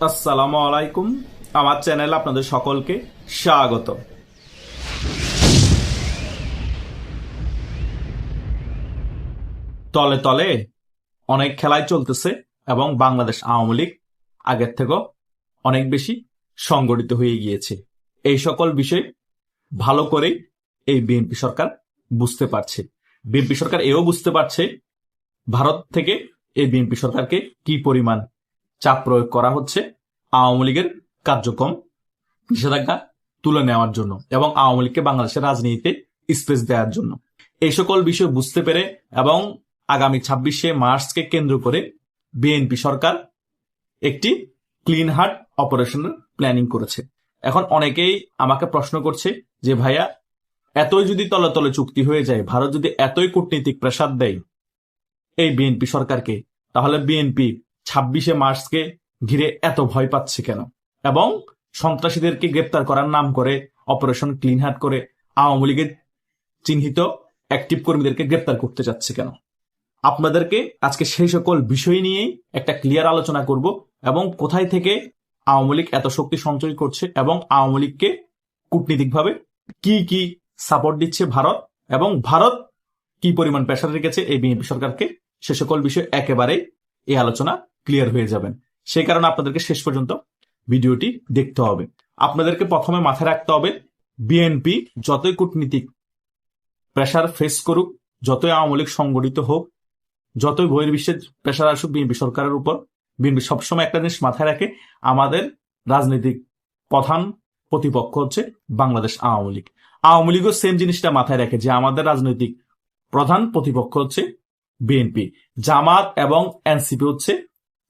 আসসালামু আলাইকুম। আমার চ্যানেলে আপনাদের সকলকে স্বাগত। তলে তলে অনেক খেলাই চলতেছে এবং বাংলাদেশ আওয়ামী লীগ আগের থেকেও অনেক বেশি সংগঠিত হয়ে গিয়েছে। এই সকল বিষয় ভালো করেই এই বিএনপি সরকার বুঝতে পারছে। বিএনপি সরকার এও বুঝতে পারছে ভারত থেকে এই বিএনপি সরকারকে কি পরিমাণ চাপ প্রয়োগ করা হচ্ছে আওয়ামী লীগের কার্যক্রম নিষেধাজ্ঞা তুলে নেওয়ার জন্য এবং আওয়ামী লীগকে বাংলাদেশের রাজনীতিতে স্পেস দেওয়ার জন্য। এই সকল বিষয় বুঝতে পেরে এবং আগামী 26শে মার্চকে কেন্দ্র করে বিএনপি সরকার একটি ক্লিন হার্ট অপারেশনের প্ল্যানিং করেছে। এখন অনেকেই আমাকে প্রশ্ন করছে যে ভাইয়া, এতই যদি তলে তলে চুক্তি হয়ে যায়, ভারত যদি এতই কূটনীতিক প্রেসার দেয় এই বিএনপি সরকারকে, তাহলে বিএনপি 26শে মার্চকে ঘিরে এত ভয় পাচ্ছে কেন? এবং সন্ত্রাসীদেরকে গ্রেপ্তার করার নাম করে অপারেশন ক্লিন হার্ট করে আওয়ামী লীগের চিহ্নিত অ্যাক্টিভ কর্মীদেরকে গ্রেপ্তার করতে যাচ্ছে কেন? আপনাদেরকে আজকে সেই সকল বিষয় নিয়েই একটা ক্লিয়ার আলোচনা করব এবং কোথায় থেকে আওয়ামী লীগ এত শক্তি সঞ্চয় করছে এবং আওয়ামী লীগকে কূটনীতিকভাবে কি কি সাপোর্ট দিচ্ছে ভারত, এবং ভারত কি পরিমাণ প্রেসার রেখেছে এই বিএনপি সরকারকে, সে সকল বিষয় একেবারে এই আলোচনা ক্লিয়ার হয়ে যাবেন। সেই কারণে আপনাদেরকে শেষ পর্যন্ত ভিডিওটি দেখতে হবে। আপনাদেরকে প্রথমে মাথায় রাখতে হবে, বিএনপি যতই কূটনীতিক প্রেসার ফেস করুক, যতই আওয়ামী লীগ সংগঠিত হোক, যতই বহির্বিশ্বের প্রেসার আসুক বিএনপি সরকারের উপর, বিএনপি সবসময় একটা জিনিস মাথায় রাখে, আমাদের রাজনৈতিক প্রধান প্রতিপক্ষ হচ্ছে বাংলাদেশ আওয়ামী লীগ। আওয়ামী লীগও সেম জিনিসটা মাথায় রাখে যে আমাদের রাজনৈতিক প্রধান প্রতিপক্ষ হচ্ছে বিএনপি। জামাত এবং এনসিপি হচ্ছে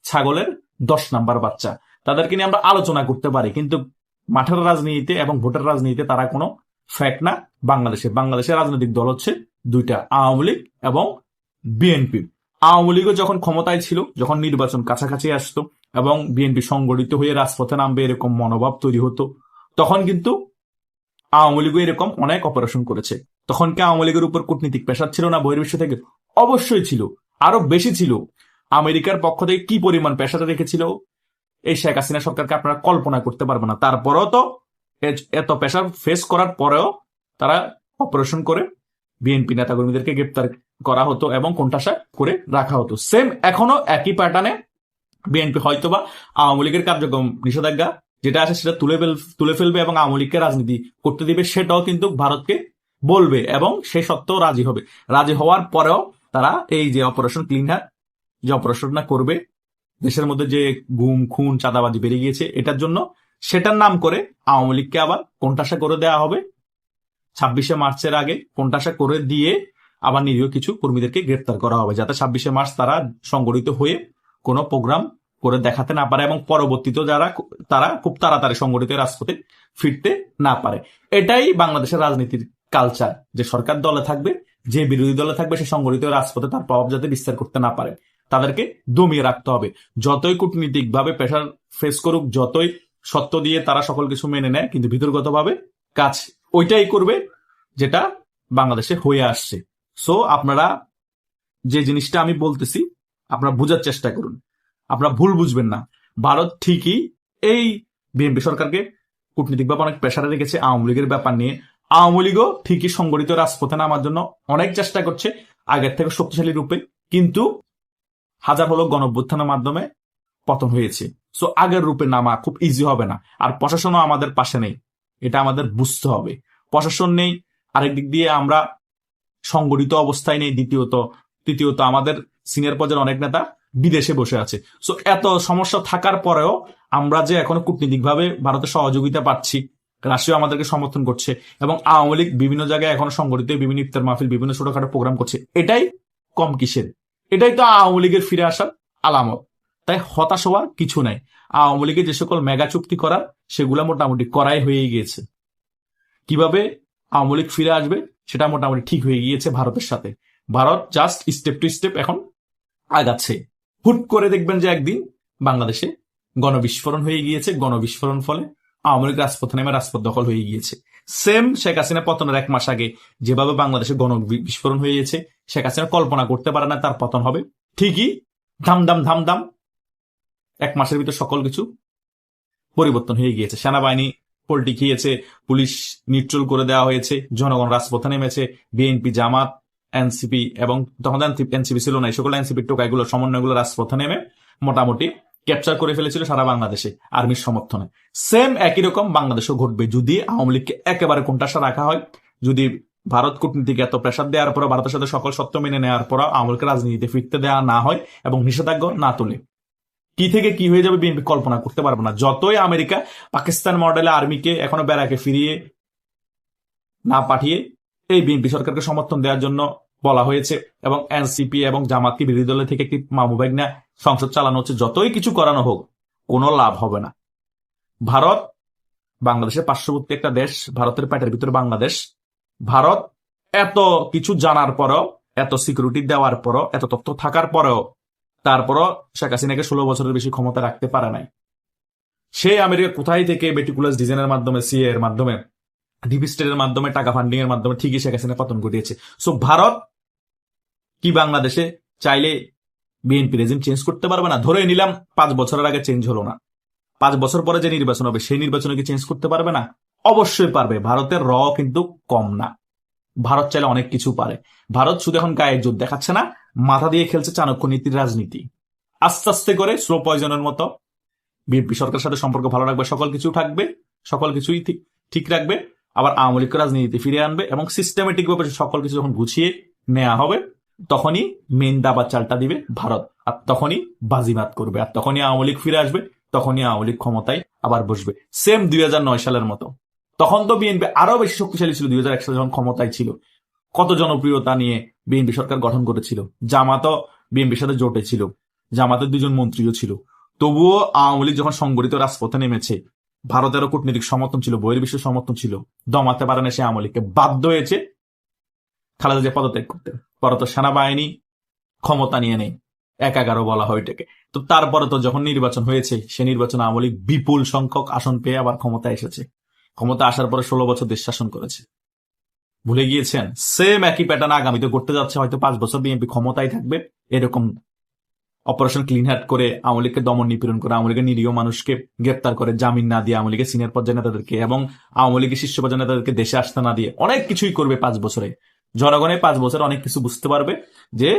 ছাগলের 10 নাম্বার বাচ্চা। তাদেরকে নিয়ে আমরা আলোচনা করতে পারি, কিন্তু মাঠের রাজনীতিতে এবং ভোটের রাজনীতিতে তারা কোনো ফ্যাক্ট না। বাংলাদেশের রাজনৈতিক দল হচ্ছে দুইটা, আওয়ামী লীগ এবং বিএনপি। আওয়ামী লীগও যখন ক্ষমতায় ছিল, যখন নির্বাচন কাছাকাছি আসতো এবং বিএনপি সংগঠিত হয়ে রাজপথে নামবে এরকম মনোভাব তৈরি হতো, তখন কিন্তু আওয়ামী লীগও এরকম অনেক অপারেশন করেছে। তখন কি আওয়ামী লীগের উপর কূটনীতিক প্রেসার ছিল না বহির্বিশ্ব থেকে? অবশ্যই ছিল, আরো বেশি ছিল। আমেরিকার পক্ষ থেকে কি পরিমাণ প্রেসার রেখেছিল এই শেখ হাসিনা সরকারকে আপনারা কল্পনা করতে পারবেন না। তারপরেও তো এত প্রেসার ফেস করার পরেও তারা অপারেশন করে বিএনপি নেতাকর্মীদেরকে গ্রেপ্তার করা হতো এবং কোণঠাসা করে রাখা হতো। সেম এখনো একই প্যাটার্নে বিএনপি হয়তোবা আওয়ামী লীগের কার্যক্রম নিষেধাজ্ঞা যেটা আছে সেটা তুলে ফেলবে এবং আওয়ামী লীগকে রাজনীতি করতে দিবে, সেটাও কিন্তু ভারতকে বলবে এবং সে সত্ত্বেও রাজি হবে। রাজি হওয়ার পরেও তারা এই যে অপারেশন ক্লিন হার্ট যে অপারেশনটা করবে, দেশের মধ্যে যে গুম খুন চাঁদাবাজি বেড়ে গিয়েছে এটার জন্য, সেটার নাম করে আওয়ামী লীগকে আবার কোণঠাসা করে দেওয়া হবে। 26শে মার্চের আগে কোণঠাসা করে দিয়ে আবার নিরীহ কিছু কর্মীদেরকে গ্রেপ্তার করা হবে, যাতে 26শে মার্চ তারা সংগঠিত হয়ে কোনো প্রোগ্রাম করে দেখাতে না পারে এবং পরবর্তীতে তারা খুব তাড়াতাড়ি সংগঠিত রাজপথে ফিরতে না পারে। এটাই বাংলাদেশের রাজনীতির কালচার, যে সরকার দলে থাকবে, যে বিরোধী দলে থাকবে, সে সংগঠিত রাজপথে তার প্রভাব যাতে বিস্তার করতে না পারে, তাদেরকে দমিয়ে রাখতে হবে। যতই কূটনীতিক ভাবে প্রেসার ফেস করুক, যতই সত্য দিয়ে তারা সকল কিছু মেনে নেয়, কিন্তু ভিতরগত ভাবে কাজ ওইটাই করবে যেটা বাংলাদেশে হয়ে আসছে। সো আপনারা যে জিনিসটা আমি বলতেছি আপনারা বোঝার চেষ্টা করুন, আপনারা ভুল বুঝবেন না। ভারত ঠিকই এই বিএনপি সরকারকে কূটনীতিকভাবে অনেক প্রেসারে রেখেছে আওয়ামী লীগের ব্যাপার নিয়ে। আওয়ামী লীগও ঠিকই সংগঠিত রাজপথে নামার জন্য অনেক চেষ্টা করছে আগের থেকে শক্তিশালী রূপে, কিন্তু হাজার হলো গণঅভ্যুত্থানের মাধ্যমে পতন হয়েছে। সো আগের রূপে নামা খুব ইজি হবে না। আর প্রশাসনও আমাদের পাশে নেই, এটা আমাদের বুঝতে হবে। প্রশাসন নেই, আরেক দিক দিয়ে আমরা সংগঠিত অবস্থায় নেই, তৃতীয়ত আমাদের সিনিয়র পর্যায়ের অনেক নেতা বিদেশে বসে আছে। সো এত সমস্যা থাকার পরেও আমরা যে এখনো কূটনীতিক ভাবে ভারতের সহযোগিতা পাচ্ছি, রাশিয়া আমাদেরকে সমর্থন করছে এবং আওয়ামী লীগ বিভিন্ন জায়গায় এখনো সংগঠিত বিভিন্ন ইফতার মাহফিল বিভিন্ন ছোটখাটো প্রোগ্রাম করছে, এটাই কম কিসের? এটাই তো আওয়ামী লীগের ফিরে আসার আলামত। তাই হতাশ হওয়ার কিছু নাই। আওয়ামী লীগের যে সকল মেগা চুক্তি করার সেগুলো মোটামুটি করাই হয়ে গিয়েছে। কিভাবে আওয়ামী লীগ ফিরে আসবে সেটা মোটামুটি ঠিক হয়ে গিয়েছে ভারতের সাথে। Bharat just step to step এখন আগাচ্ছে। হুট করে দেখবেন যে একদিন বাংলাদেশে গণবিস্ফোরণ হয়ে গিয়েছে, গণবিস্ফোরণ ফলে আওয়ামী লীগ রাজপথে নেমে রাজপথ দখল হয়ে গিয়েছে। সেম শেখ হাসিনা পতনের 1 মাস আগে যেভাবে বাংলাদেশে গণবিস্ফোরণ হয়ে গিয়েছে, শেখ হাসিনা কল্পনা করতে পারে না তার পতন হবে। ঠিকই ধামধাম 1 মাসের ভিতর সকল কিছু পরিবর্তন হয়ে গিয়েছে। সেনাবাহিনী পল্টি খেয়েছে, পুলিশ নিউট্রাল করে দেওয়া হয়েছে, জনগণ রাজপথে নেমেছে, বিএনপি, জামাত, এনসিপি এবং তখন এনসিপি ছিল না, এই সকল এনসিপি টোকাইগুলো সমন্বয়গুলো রাজপথে নেমে মোটামুটি ক্যাপচার করে ফেলেছিল সারা বাংলাদেশে আর্মির সমর্থনে। সেম একই রকম বাংলাদেশেও ঘটবে যদি আওয়ামী লীগকে একেবারে কোণঠাসা রাখা হয়, যদি ভারত কূটনীতিকে এত প্রেসার দেওয়ার পর, ভারতের সাথে সকল সত্য মেনে নেওয়ার পর আওয়ামী লীগকে রাজনীতিতে ফিরতে দেওয়া না হয় এবং নিষেধাজ্ঞা না তোলে, কি থেকে কি হয়ে যাবে বিএনপি কল্পনা করতে পারবে না। যতই আমেরিকা পাকিস্তান মডেলে আর্মিকে এখনো ব্যারাকে ফিরিয়ে না পাঠিয়ে এই বিএনপি সরকারকে সমর্থন দেওয়ার জন্য বলা হয়েছে এবং এনসিপি এবং জামাতকে বিরোধী দলের থেকে একটি মামুবাইক না সংসদ চালানো হচ্ছে, যতই কিছু করানো হোক কোনো লাভ হবে না। ভারত বাংলাদেশের পার্শ্ববর্তী একটা দেশ, ভারতের পেটের ভিতরে বাংলাদেশ। ভারত এত কিছু জানার পরেও, এত সিকিউরিটি দেওয়ার পরও, এত তথ্য থাকার পরেও তারপরও শেখ হাসিনাকে 16 বছরের বেশি ক্ষমতা রাখতে পারে নাই। সে আমেরিকা কোথায় থেকে মেটিকুলাস ডিজাইনের মাধ্যমে, সিএ এর মাধ্যমে, ডিপ স্টেটের মাধ্যমে, টাকা ফান্ডিং এর মাধ্যমে ঠিকই শেখ হাসিনা পতন ঘটিয়েছে। সো ভারত কি বাংলাদেশে চাইলে বিএনপি রেজিম চেঞ্জ করতে পারবে না? ধরে নিলাম 5 বছরের আগে চেঞ্জ হলো না, 5 বছর পরে যে নির্বাচন হবে সেই নির্বাচনে কি চেঞ্জ করতে পারবে না? অবশ্যই পারবে। ভারতের র কিন্তু কম না, ভারত চাইলে অনেক কিছু পারে। ভারত শুধু এখন গায়ে জোর দেখাচ্ছে না, মাথা দিয়ে খেলছে চাণক্য নীতির রাজনীতি। আস্তে আস্তে করে স্লো পয়জনের মতো বিএনপি সরকারের সাথে সম্পর্ক ভালো রাখবে, সকল কিছু থাকবে, সকল কিছুই ঠিক রাখবে, আবার আওয়ামী লীগকে রাজনীতি ফিরে আনবে এবং সিস্টেমেটিক ভাবে সকল কিছু যখন গুছিয়ে নেওয়া হবে তখনই মেন দাবার চালটা দিবে ভারত, আর তখনই বাজিমাত করবে, আর তখনই আওয়ামী লীগ ফিরে আসবে, তখনই আওয়ামী লীগ ক্ষমতায় আবার বসবে। সেম 2009 সালের মতো। তখন তো বিএনপি আরো বেশি শক্তিশালী ছিল। 2001 সালে যখন ক্ষমতায় ছিল, কত জনপ্রিয়তা নিয়ে বিএনপি সরকার গঠন করেছিল। জামাতও বিএনপির সাথে জোটে ছিল, জামাতের 2জন মন্ত্রীও ছিল। তবুও আওয়ামী লীগ যখন সংগঠিত রাজপথে নেমেছে, ভারতেরও কূটনৈতিক সমর্থন ছিল, বহির্বিশ্বের সমর্থন ছিল, দমাতে পারে না সে আওয়ামী লীগকে, বাধ্য হয়েছে খালেদা জিয়া পদত্যাগ করতে। পরে তো সেনাবাহিনী ক্ষমতা নিয়ে নেই, 11 বলা হয় এটাকে। তো তারপরে তো যখন নির্বাচন হয়েছে, সে নির্বাচনে আওয়ামী লীগ বিপুল সংখ্যক আসন পেয়ে আবার ক্ষমতা এসেছে। ক্ষমতা আসার পরে 16 বছর দেশ শাসন করেছে। ভুলে গিয়েছেন? সেম একই প্যাটার্ন আগামীতে করতে যাচ্ছে। হয়তো 5 বছর বিএনপি ক্ষমতায় থাকবে, এরকম অপারেশন ক্লিন হার্ট করে আওয়ামী লীগকে দমন নিপীড়ন করে, আওয়ামী লীগের নিরীহ মানুষকে গ্রেপ্তার করে, জামিন না দিয়ে, আওয়ামী লীগের সিনিয়র পর্যায়ের নেতাদেরকে এবং আওয়ামী লীগের শীর্ষ পর্যায়ের নেতাদেরকে দেশে আসতে না দিয়ে অনেক কিছুই করবে 5 বছরে। জনগণের 5 বছরে অনেক কিছু বুঝতে পারবে যে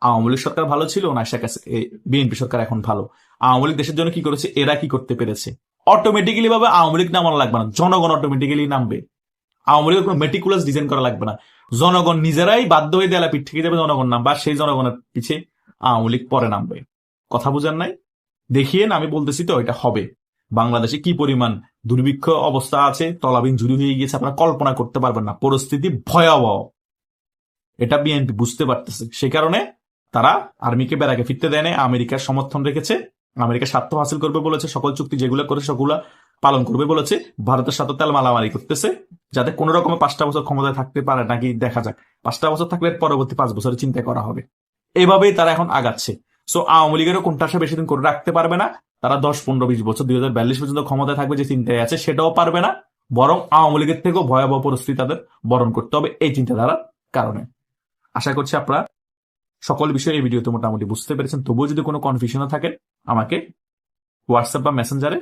আওয়ামী লীগ সরকার ভালো ছিল না বিএনপি সরকার এখন ভালো। আওয়ামী লীগ দেশের জন্য কি করেছে, এরা কি করতে পেরেছে। অটোমেটিক্যালি ভাবে আওয়ামী লীগ নামানো লাগবে না, জনগণ অটোমেটিক্যালি নামবে। আওয়ামী লীগের কোনো মেটিকুলাস ডিজাইন করা লাগবে না, জনগণ নিজেরাই বাধ্য হয়ে দেয়ালে পিঠ থেকে যাবে, জনগণ নামবে, আর সেই জনগণের পিছে আওয়ামী লীগ পরে নামবে। কথা বুঝেন নাই? দেখিয়েন, আমি বলতেছি তো এটা হবে। বাংলাদেশে কি পরিমাণ দুর্ভিক্ষ অবস্থা আছে, তলাবিন জুড়ি হয়ে গিয়েছে, আপনারা কল্পনা করতে পারবেন না। পরিস্থিতি ভয়াবহ, এটা বিএনপি বুঝতে পারতেছে। সে কারণে তারা আর্মিকে বেড়াকে ফিরতে দেয় না, আমেরিকার সমর্থন রেখেছে, আমেরিকার স্বার্থ হাসিল করবে বলেছে, সকল চুক্তি যেগুলো করে সেগুলো পালন করবে বলেছে, ভারতের সাথে তেল মালামারি করতেছে যাতে কোন রকমে 5টা বছর ক্ষমতায় থাকতে পারে নাকি দেখা যাক। 5টা বছর থাকলে পরবর্তী 5 বছরের চিন্তা করা হবে। এভাবেই তারা এখন আগাচ্ছে। সো আওয়ামী লীগেরও কোনটা বেশি দিন করে রাখতে পারবে না। তারা 10, 15, 20 বছর 2042 পর্যন্ত ক্ষমতায় থাকবে যে চিন্তায় আছে, সেটাও পারবে না। বরং আওয়ামী লীগের থেকেও ভয়াবহ পরিস্থিতি তাদের বরণ করতে হবে এই চিন্তাধারার কারণে। আশা করছি আপনারা সকল বিষয়ে এই ভিডিওতে মোটামুটি বুঝতে পেরেছেন। তবুও যদি কোনো কনফিউশন থাকে আমাকে হোয়াটসঅ্যাপ বা মেসেঞ্জারে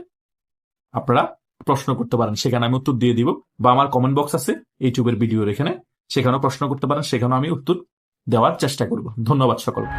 আপনারা প্রশ্ন করতে পারেন, সেখানে আমি উত্তর দিয়ে দিব, বা আমার কমেন্ট বক্স আছে ইউটিউবের ভিডিওর এখানে, সেখানেও প্রশ্ন করতে পারেন, সেখানেও আমি উত্তর দেওয়ার চেষ্টা করব। ধন্যবাদ সকলকে।